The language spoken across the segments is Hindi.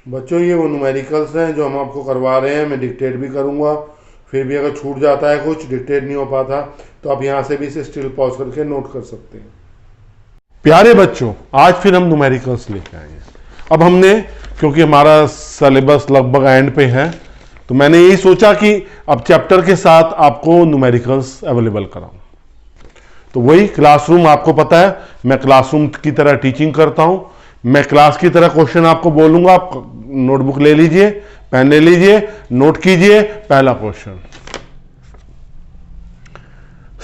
बच्चों ये वो न्यूमेरिकल्स हैं जो हम आपको करवा रहे हैं। मैं डिक्टेट भी करूंगा, फिर भी अगर छूट जाता है कुछ, डिक्टेट नहीं हो पाता, तो आप यहाँ से भी इसे स्टिल पॉज करके नोट कर सकते हैं। प्यारे बच्चों, आज फिर हम न्यूमेरिकल्स लेके आए हैं। अब हमने, क्योंकि हमारा सिलेबस लगभग एंड पे है, तो मैंने यही सोचा कि अब चैप्टर के साथ आपको न्यूमेरिकल्स अवेलेबल कराऊं। तो वही क्लासरूम, आपको पता है मैं क्लासरूम की तरह टीचिंग करता हूं। मैं क्लास की तरह क्वेश्चन आपको बोलूंगा, आप नोटबुक ले लीजिए, पेन ले लीजिए, नोट कीजिए। पहला क्वेश्चन,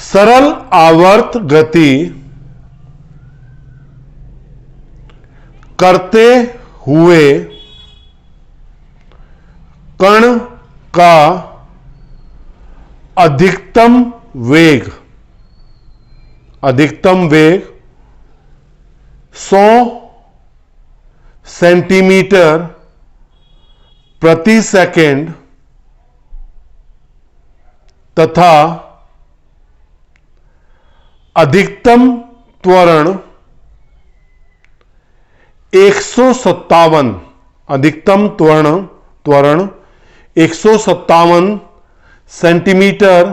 सरल आवर्त गति करते हुए कण का अधिकतम वेग 100 सेंटीमीटर प्रति सेकंड तथा अधिकतम त्वरण 157 सेंटीमीटर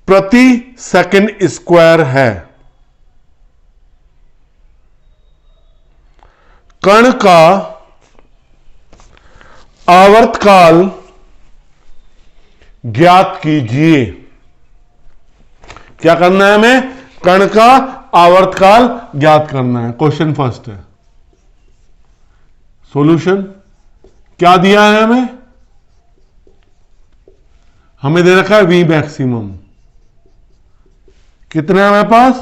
प्रति सेकंड स्क्वायर है। कण का आवर्तकाल ज्ञात कीजिए। क्या करना है हमें? कण का आवर्तकाल ज्ञात करना है। क्वेश्चन फर्स्ट है। सॉल्यूशन क्या दिया है हमें दे रखा है वी मैक्सिमम। कितना है हमारे पास?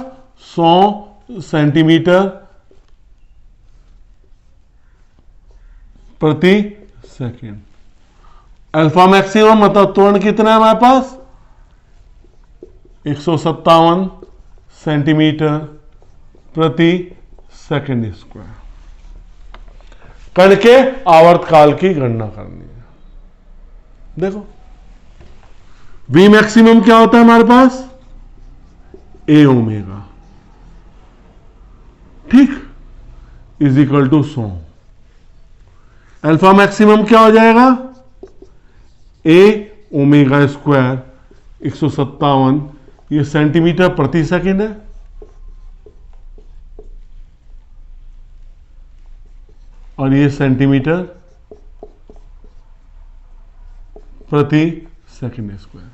100 सेंटीमीटर प्रति सेकंड। अल्फा मैक्सिमम मतलब त्वरण कितना है हमारे पास? 157 सेंटीमीटर प्रति सेकंड स्क्वायर। कण के आवर्तकाल की गणना करनी है। देखो वी मैक्सिमम क्या होता है हमारे पास? ए ओमेगा, ठीक, is equal to 100। Alpha maximum क्या हो जाएगा? ए ओमेगा स्क्वायर 157, ये सेंटीमीटर प्रति सेकंड है, और ये सेंटीमीटर प्रति सेकंड स्क्वायर।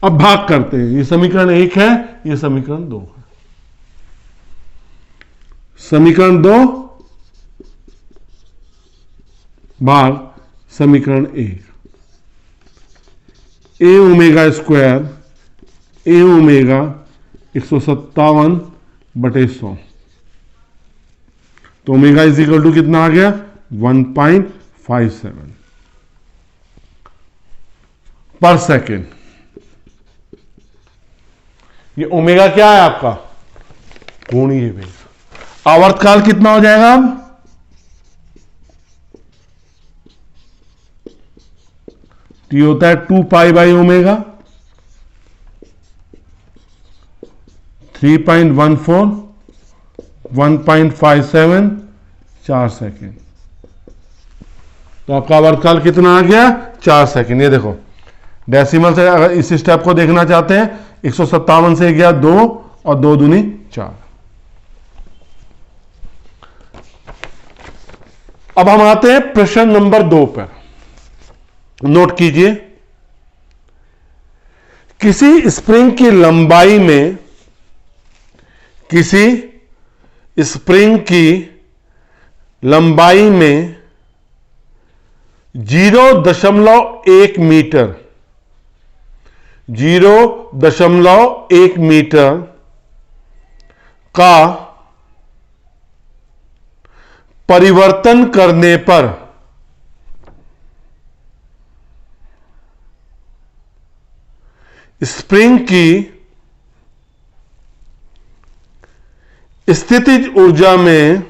अब भाग करते हैं। ये समीकरण 1 है, ये समीकरण 2 है। समीकरण 2 भाग समीकरण 1। ए ओमेगा स्क्वायर, ए ओमेगा 157 बटे 100, तो ओमेगा इज इक्वल टू कितना आ गया? 1.57 पर सेकेंड। ये ओमेगा क्या है आपका? कोणीय वेग। आवर्तकाल कितना हो जाएगा अब? टी होता है 2 पाई बाई ओमेगा, 3.14, 1.57, 4 सेकेंड। तो आपका आवर्तकाल कितना आ गया? 4 सेकेंड। ये देखो डेसिमल से अगर इस स्टेप को देखना चाहते हैं, 157 से गया 2 और 2 दूनी 4। अब हम आते हैं प्रश्न नंबर 2 पर। नोट कीजिए, किसी स्प्रिंग की लंबाई में, किसी स्प्रिंग की लंबाई में 0.1 मीटर, 0.1 मीटर का परिवर्तन करने पर स्प्रिंग की स्थितिज ऊर्जा में,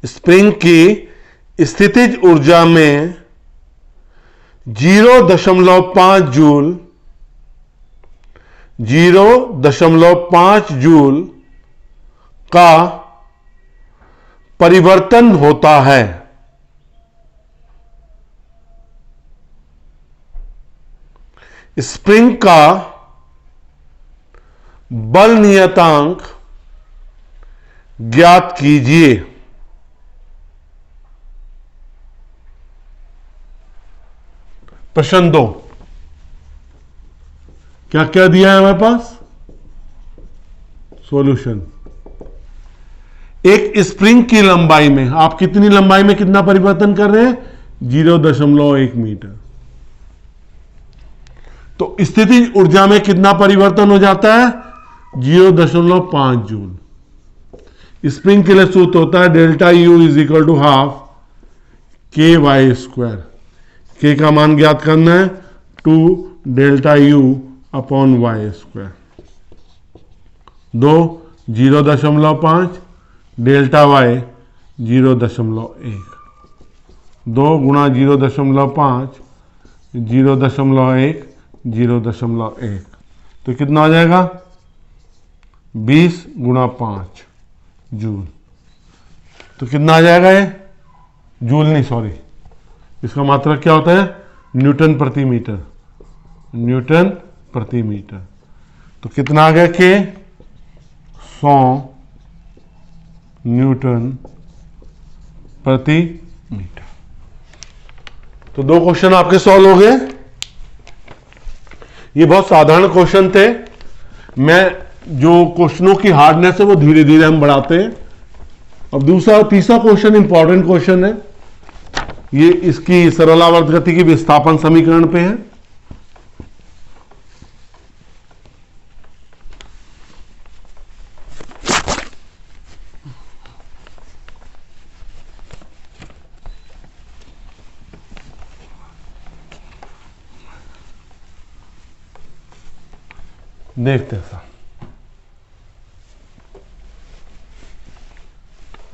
स्प्रिंग की स्थितिज ऊर्जा में 0.5 जूल 0.5 जूल का परिवर्तन होता है। स्प्रिंग का बल नियतांक ज्ञात कीजिए। प्रश्न 2, क्या क्या दिया है हमारे पास? सॉल्यूशन। एक स्प्रिंग की लंबाई में आप कितनी लंबाई में कितना परिवर्तन कर रहे हैं? 0.1 मीटर। तो स्थितिज ऊर्जा में कितना परिवर्तन हो जाता है? 0.5 जूल। स्प्रिंग के लिए सूत्र होता है delta U is equal to half K Y square. K का मान ज्ञात करना है 2 delta U upon Y square. 2 0.5 delta Y 0.1। 2 गुणा 0.5 0.1 0.1। तो कितना आ जाएगा? 20 गुणा 5 जूल। तो कितना आ जाएगा ये? जूल नहीं, सॉरी, इसका मात्रक क्या होता है? न्यूटन प्रति मीटर। न्यूटन प्रति मीटर। तो कितना आ गया? के 100 न्यूटन प्रति मीटर। तो 2 क्वेश्चन आपके सॉल्व हो गए। ये बहुत साधारण क्वेश्चन थे। मैं जो क्वेश्चनों की हार्डनेस है वो धीरे धीरे हम बढ़ाते हैं। अब तीसरा क्वेश्चन इंपॉर्टेंट क्वेश्चन है। ये इसकी सरलावर्त गति की विस्थापन समीकरण पे है। देखते हैं।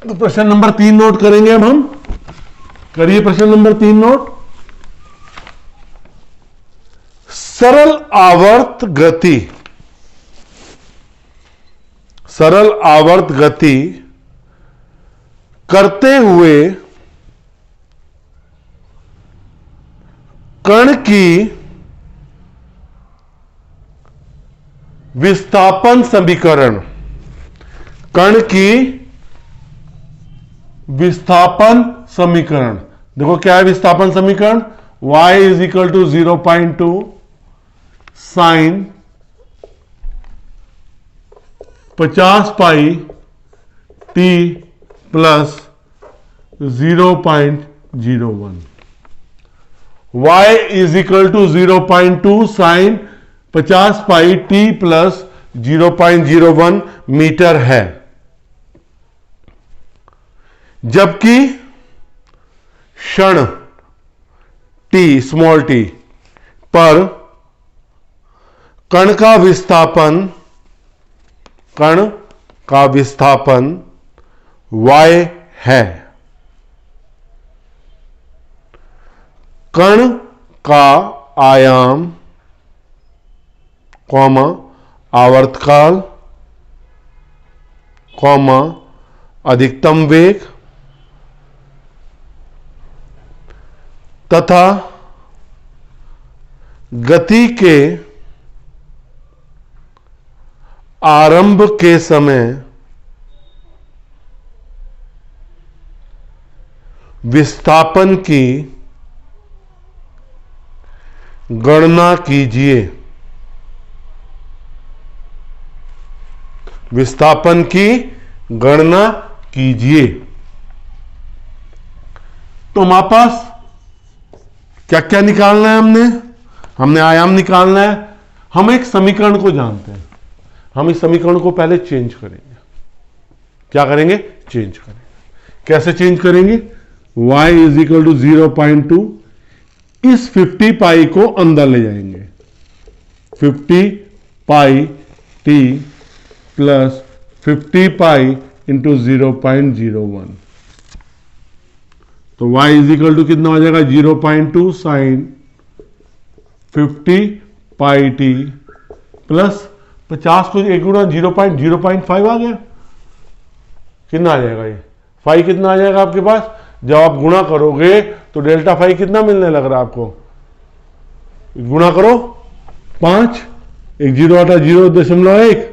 तो प्रश्न नंबर 3 नोट करेंगे अब हम। करिए प्रश्न नंबर 3 नोट। सरल आवर्त गति, सरल आवर्त गति करते हुए कण की विस्थापन समीकरण, कण की विस्थापन समीकरण। देखो क्या है विस्थापन समीकरण? y is equal to 0.2 sine 50 pi t plus 0.01। y is equal to 0.2 sine 50 pi t plus 0.01 metre है। जबकि क्षण t स्मॉल t पर कण का विस्थापन y है। कण का आयाम, कॉमा आवर्तकाल, कॉमा अधिकतम वेग तथा गति के आरंभ के समय विस्थापन की गणना कीजिए। विस्थापन की गणना कीजिए। तो हमारे पास क्या क्या निकालना है? हमने आयाम निकालना है। हम एक समीकरण को जानते हैं। हम इस समीकरण को पहले चेंज करेंगे। क्या करेंगे? चेंज करेंगे। कैसे चेंज करेंगे? y इज इक्वल टू 0.2, इस 50 पाई को अंदर ले जाएंगे। 50 pi t plus 50 pi into 0.01। तो y इज इक्वल टू कितना हो जाएगा? 0.2 साइन 50 पाई t प्लस 50 को 1 गुणा 0.05 आ गया। कितना आ जाएगा ये? फाई कितना आ जाएगा आपके पास? जब आप गुणा करोगे तो डेल्टा फाई कितना मिलने लग रहा है आपको? गुणा करो 5, 1 0 8 0.1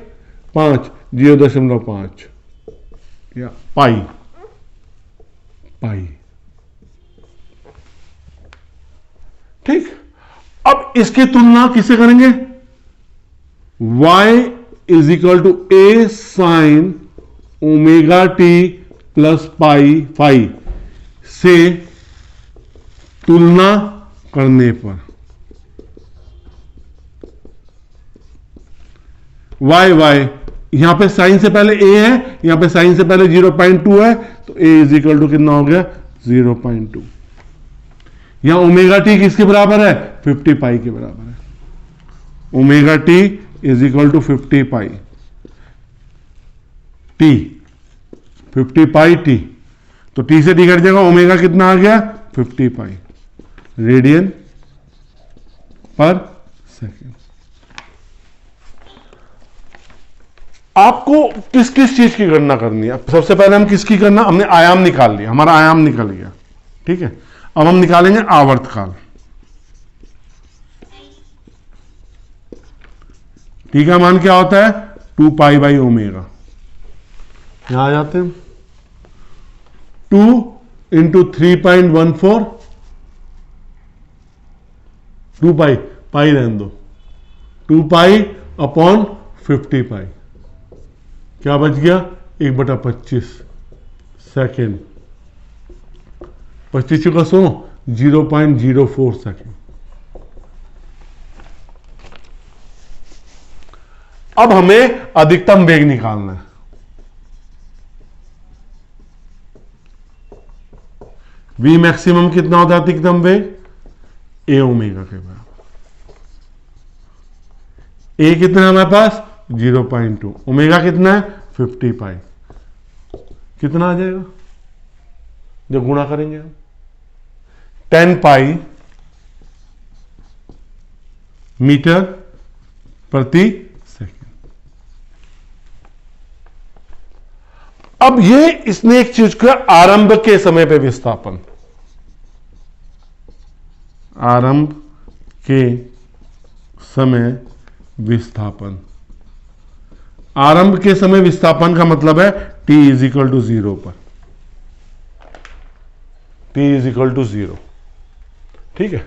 5 0.5 या पाई पाई। ठीक, अब इसकी तुलना किससे करेंगे? y is equal to A sine omega T plus pi phi से तुलना करने पर y यहां पे साइन से पहले a है, यहां पे साइन से पहले 0.2 है, तो a इज इक्वल टू कितना हो गया? 0.2। यहां ओमेगा टी किसके बराबर है? 50 पाई के बराबर है। Omega T is equal to 50 pi T, 50 pi T, तो टी से टी कट जाएगा, ओमेगा कितना आ गया? 50 पाई रेडियन पर सेकेंड। आपको किस किस चीज की गणना करनी है? सबसे पहले हम किसकी करना? हमने आयाम निकाल लिया, हमारा आयाम निकल गया, ठीक है। अब हम निकालेंगे आवर्तकाल। टी का मान क्या होता है? 2 पाई बाई ओमेगा। यहां आ जाते हैं, 2 इंटू 3.14, 2 पाई, पाई रहने दो, 2 पाई अपॉन 50 पाई, क्या बच गया? 1/25 सेकेंड, 25 का 100, 0.04 सेकेंड। अब हमें अधिकतम वेग निकालना है। वी मैक्सिमम कितना होता है अधिकतम वेग? ए ओमेगा के बराबर। ए कितना है हमारे पास? 0.2। ओमेगा कितना है? 50 पाई। कितना आ जाएगा जब गुणा करेंगे हम? 10 पाई मीटर प्रति सेकेंड। अब ये इसने एक चीज का आरंभ के समय पे विस्थापन, आरंभ के समय विस्थापन, आरंभ के समय विस्थापन का मतलब है t इज इक्वल टू 0 पर, t इज इक्वल टू 0, ठीक है।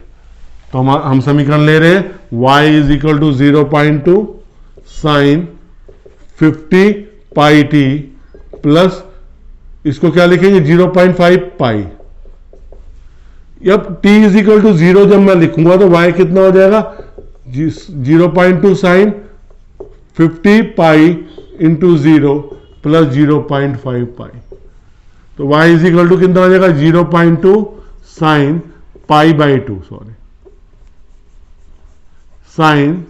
तो हम समीकरण ले रहे हैं y is equal to 0.2 sine 50 pi T plus इसको क्या लिखेंगे? 0.5 पाई। अब t इज इक्वल टू 0 जब मैं लिखूंगा तो y कितना हो जाएगा? 0.2 साइन 50 पाई इंटू 0 प्लस 0.5 पाई, तो y इज इक्वल टू कितना हो जाएगा? 0.2 sine pi by 2, sorry sine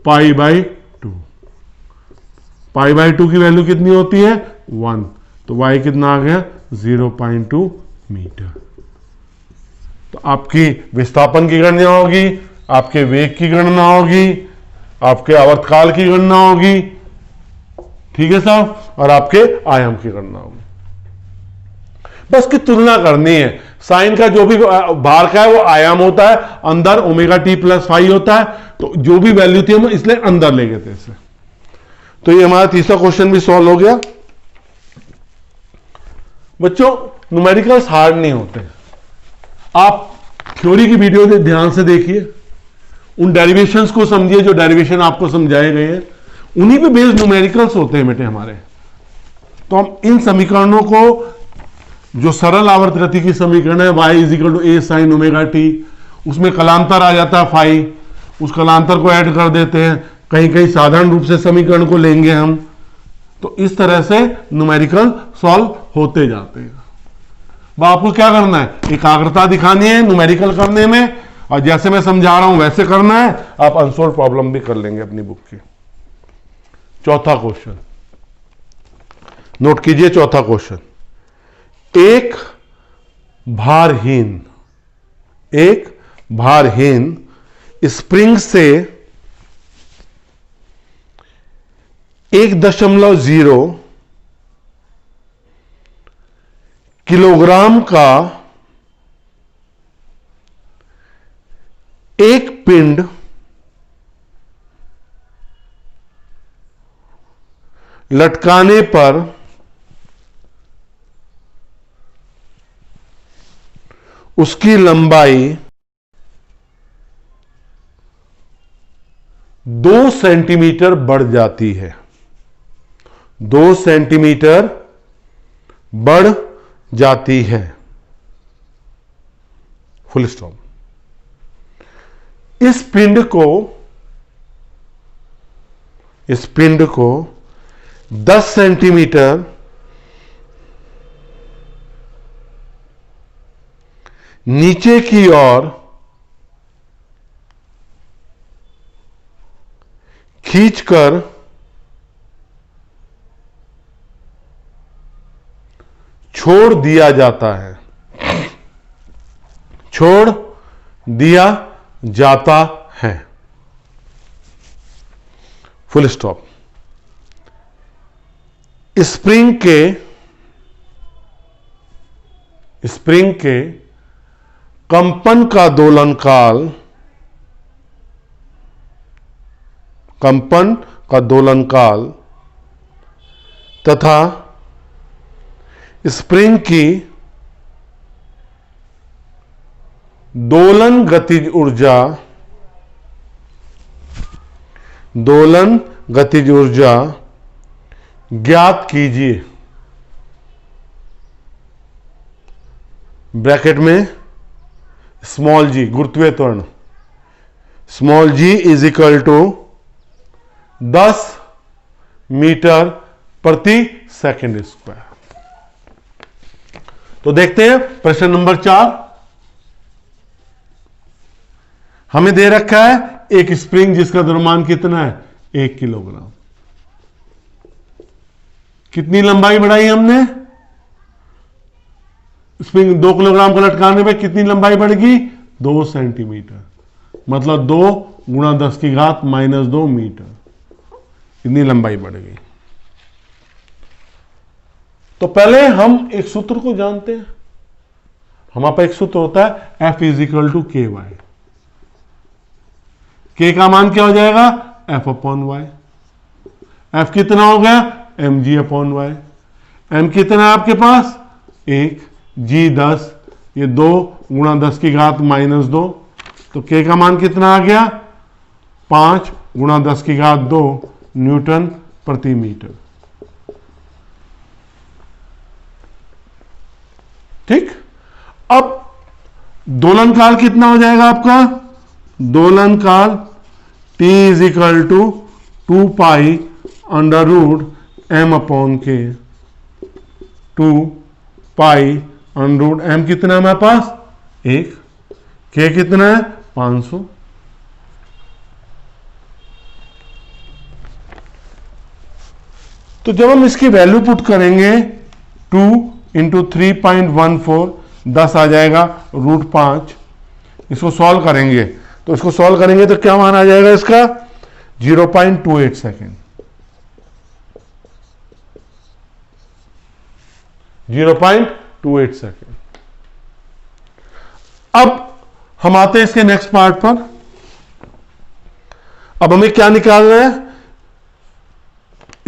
pi by 2। Pi by 2 की वैल्यू कितनी होती है? 1, तो y कितना आ गया? 0.2 मीटर। तो आपकी विस्थापन की गणना होगी, आपके वेग की गणना होगी, आपके आवर्तकाल की गणना होगी, ठीक है साहब, और आपके आयाम की गणना होगी। बस की तुलना करनी है। साइन का जो भी बाहर का है वो आयाम होता है, अंदर ओमेगा टी प्लस फाई होता है, तो जो भी वैल्यू थी हम इसलिए अंदर ले गए थे इसे। तो ये हमारा तीसरा क्वेश्चन भी सॉल्व हो गया। बच्चों न्यूमेरिकल्स हार्ड नहीं होते, आप थ्योरी की वीडियो ध्यान से देखिए, उन डेरिवेशंस को समझिए जो डेरिवेशन आपको समझाए गए हैं, उन्हीं पे बेस्ड न्यूमेरिकल्स होते हैं बेटे हमारे। तो हम इन समीकरणों को, जो सरल आवर्त गति की समीकरण है y is equal to A sine omega T, उसमें कलांतर आ जाता है फाई, उस कलांतर को ऐड कर देते हैं, कहीं कहीं साधारण रूप से समीकरण को लेंगे हम, तो इस तरह से न्यूमेरिकल सॉल्व होते जाते हैं। आपको क्या करना है? एकाग्रता दिखानी है न्यूमेरिकल करने में, और जैसे मैं समझा रहा हूं वैसे करना है। आप अनसोल्व प्रॉब्लम भी कर लेंगे अपनी बुक की। चौथा क्वेश्चन नोट कीजिए। चौथा क्वेश्चन, एक भारहीन स्प्रिंग से 1.0 किलोग्राम का एक पिंड लटकाने पर उसकी लंबाई 2 सेंटीमीटर बढ़ जाती है। 2 सेंटीमीटर बढ़ जाती है। Full stop. इस पिंड को 10 सेंटीमीटर नीचे की ओर खींचकर छोड़ दिया जाता है। छोड़ दिया जाता है। Full stop. स्प्रिंग के कंपन का दोलनकाल तथा स्प्रिंग की दोलन गतिज ऊर्जा ज्ञात कीजिए। ब्रैकेट में स्मॉल जी गुरुत्वीय त्वरण small G is equal to 10 metre प्रति सेकंड स्क्वायर। तो देखते हैं प्रश्न नंबर 4। हमें दे रखा है एक स्प्रिंग जिसका द्रव्यमान कितना है 1 किलोग्राम। कितनी लंबाई बढ़ाई हमने? स्प्रिंग 2 किलोग्राम को लटकाने में कितनी लंबाई बढ़ेगी 2 सेंटीमीटर, मतलब 2 गुणा 10 की घात -2 मीटर, इतनी लंबाई बढ़ेगी। तो पहले हम एक सूत्र को जानते हैं। हमारे पास एक सूत्र होता है F = KY। K का मान क्या हो जाएगा F/Y। F कितना हो गया mg/y। m कितना है आपके पास 1, g 10, ये 2 गुणा 10 की घात -2, तो K का मान कितना आ गया 5 गुणा 10 की घात 2 न्यूटन प्रति मीटर। ठीक। अब दोलनकाल कितना हो जाएगा आपका? दोलनकाल T = 2 पाई √m/k 2 पाई √m कितना है हमारे पास 1, K कितना है 500। तो जब हम इसकी वैल्यू पुट करेंगे 2 × 3.14 10 आ जाएगा √5। इसको सॉल्व करेंगे तो क्या मान आ जाएगा इसका 0.28 सेकेंड। 0.28 सेकेंड। अब हम आते हैं इसके नेक्स्ट पार्ट पर। अब हमें क्या निकालना है?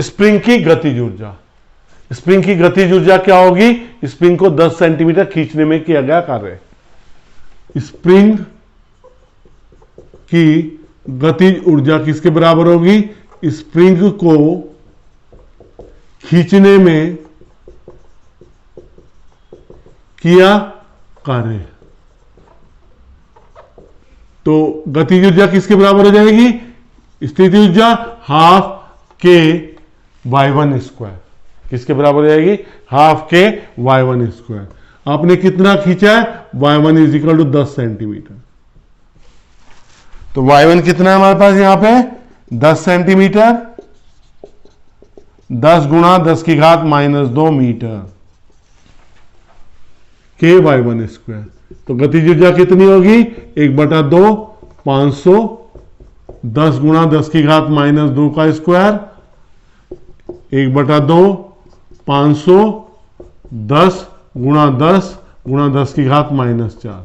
स्प्रिंग की गतिज ऊर्जा। स्प्रिंग की गतिज ऊर्जा क्या होगी? स्प्रिंग को 10 सेंटीमीटर खींचने में किया गया कार्य। स्प्रिंग की गतिज ऊर्जा किसके बराबर होगी? स्प्रिंग को खींचने में किया कार्य। तो गतिज ऊर्जा किसके बराबर हो जाएगी? स्थिति ऊर्जा ½ k/y1²। किसके बराबर हो जाएगी? ½ k/y1²। आपने कितना खींचा है? y1 = 10 centimetre. तो y1 कितना है हमारे पास यहां पे 10 सेंटीमीटर, 10 गुणा 10 की घात -2 मीटर k/y1²। तो गतिज ऊर्जा कितनी होगी 1/2 500 10 गुणा 10 की घात -2 का स्क्वायर 1/2 500 10 गुणा 10 गुणा 10 की घात -4,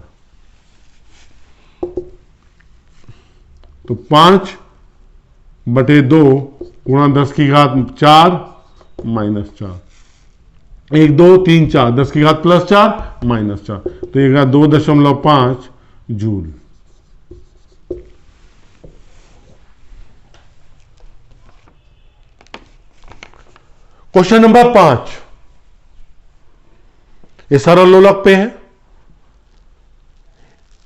तो 5/2 गुणा 10 की घात 4 -4, 1 2 3 4 10 की घात +4 -4, तो ये 2.5 जूल। क्वेश्चन नंबर 5, ये सरल लोलक पे है।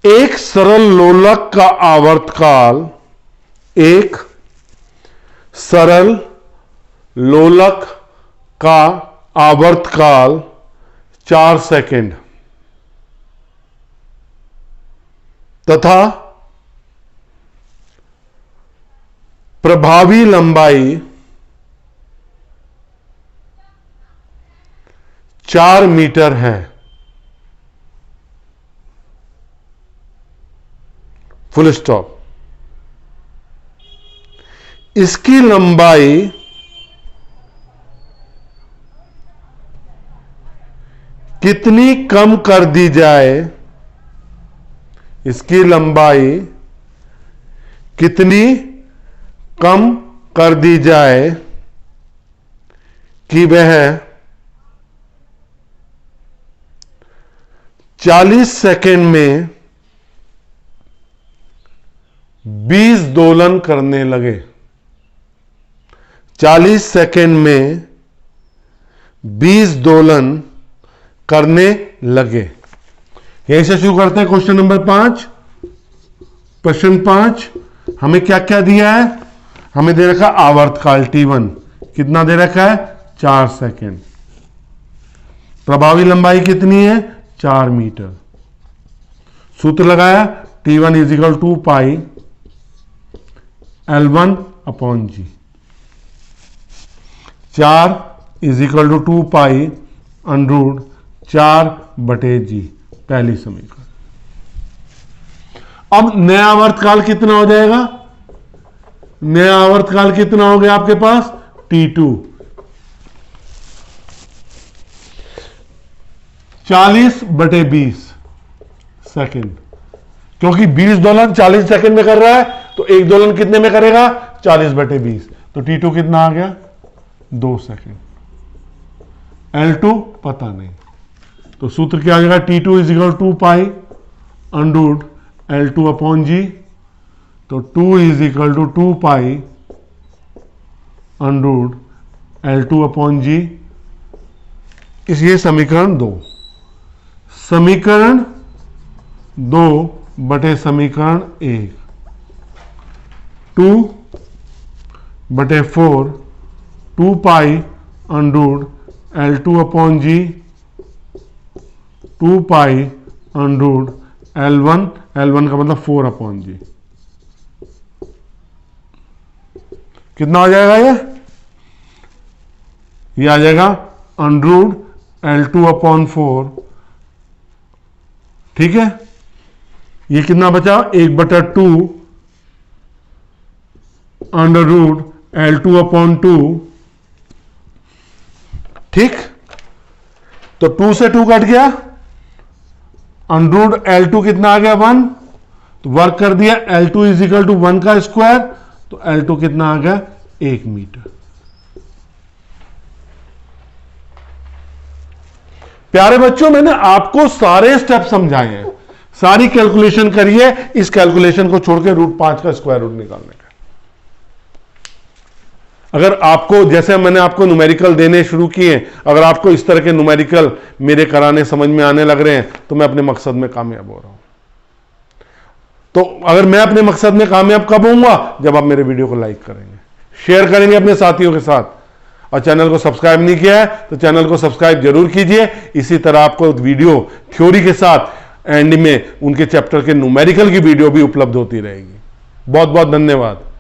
एक सरल लोलक का आवर्तकाल, एक सरल लोलक का आवर्तकाल 4 सेकंड तथा प्रभावी लंबाई 4 मीटर है। Full stop. इसकी लंबाई कितनी कम कर दी जाए, इसकी लंबाई कितनी कम कर दी जाए कि वह 40 सेकंड में 20 दोलन करने लगे। 40 सेकंड में 20 दोलन करने लगे। यहीं से शुरू करते हैं क्वेश्चन नंबर 5। प्रश्न 5 हमें क्या क्या दिया है? हमें दे रखा आवर्तकाल T1 कितना दे रखा है? 4 सेकंड। प्रभावी लंबाई कितनी है? 4 मीटर। सूत्र लगाया T1 = 2 पाई L1/G। 4 = 2 पाई √4/G, पहली समीकरण। अब नया आवर्तकाल कितना हो जाएगा? नया आवर्तकाल कितना हो गया आपके पास? T2 40/20 सेकंड, क्योंकि 20 दोलन 40 सेकंड में कर रहा है तो एक दोलन कितने में करेगा? 40/20, तो T2 कितना आ गया? 2 सेकंड। L2 पता नहीं, तो सूत्र क्या आ जाएगा? T2 = 2 पाई √L2/G, तो 2 = 2 पाई √L2/G। इसलिए समीकरण 2। समीकरण 2 बटे समीकरण 1, 2/4 2 पाई √L2/G 2 पाई √L1, L1 का मतलब 4/G। कितना हो जाएगा ये आ जाएगा √L2/4। ठीक है, ये कितना बचा? 1/2 √L2/2। ठीक, तो 2 से 2 कट गया, √L2 कितना आ गया? 1, तो वर्क कर दिया। L2 = 1 का स्क्वायर, तो L2 कितना आ गया? 1 मीटर। प्यारे बच्चों, मैंने आपको सारे स्टेप समझाए हैं, सारी कैलकुलेशन करिए। इस कैलकुलेशन को छोड़ के √5 का स्क्वायर रूट निकालने का। अगर आपको, जैसे मैंने आपको न्यूमेरिकल देने शुरू किए, अगर आपको इस तरह के न्यूमेरिकल मेरे कराने समझ में आने लग रहे हैं तो मैं अपने मकसद में कामयाब हो रहा हूं। तो अगर मैं अपने मकसद में कामयाब कब होऊंगा? जब आप मेरे वीडियो को लाइक करेंगे, शेयर करेंगे अपने साथियों के साथ, और चैनल को सब्सक्राइब नहीं किया है तो चैनल को सब्सक्राइब जरूर कीजिए। इसी तरह आपको वीडियो थ्योरी के साथ एंड में उनके चैप्टर के न्यूमेरिकल की वीडियो भी उपलब्ध होती रहेगी। बहुत बहुत धन्यवाद।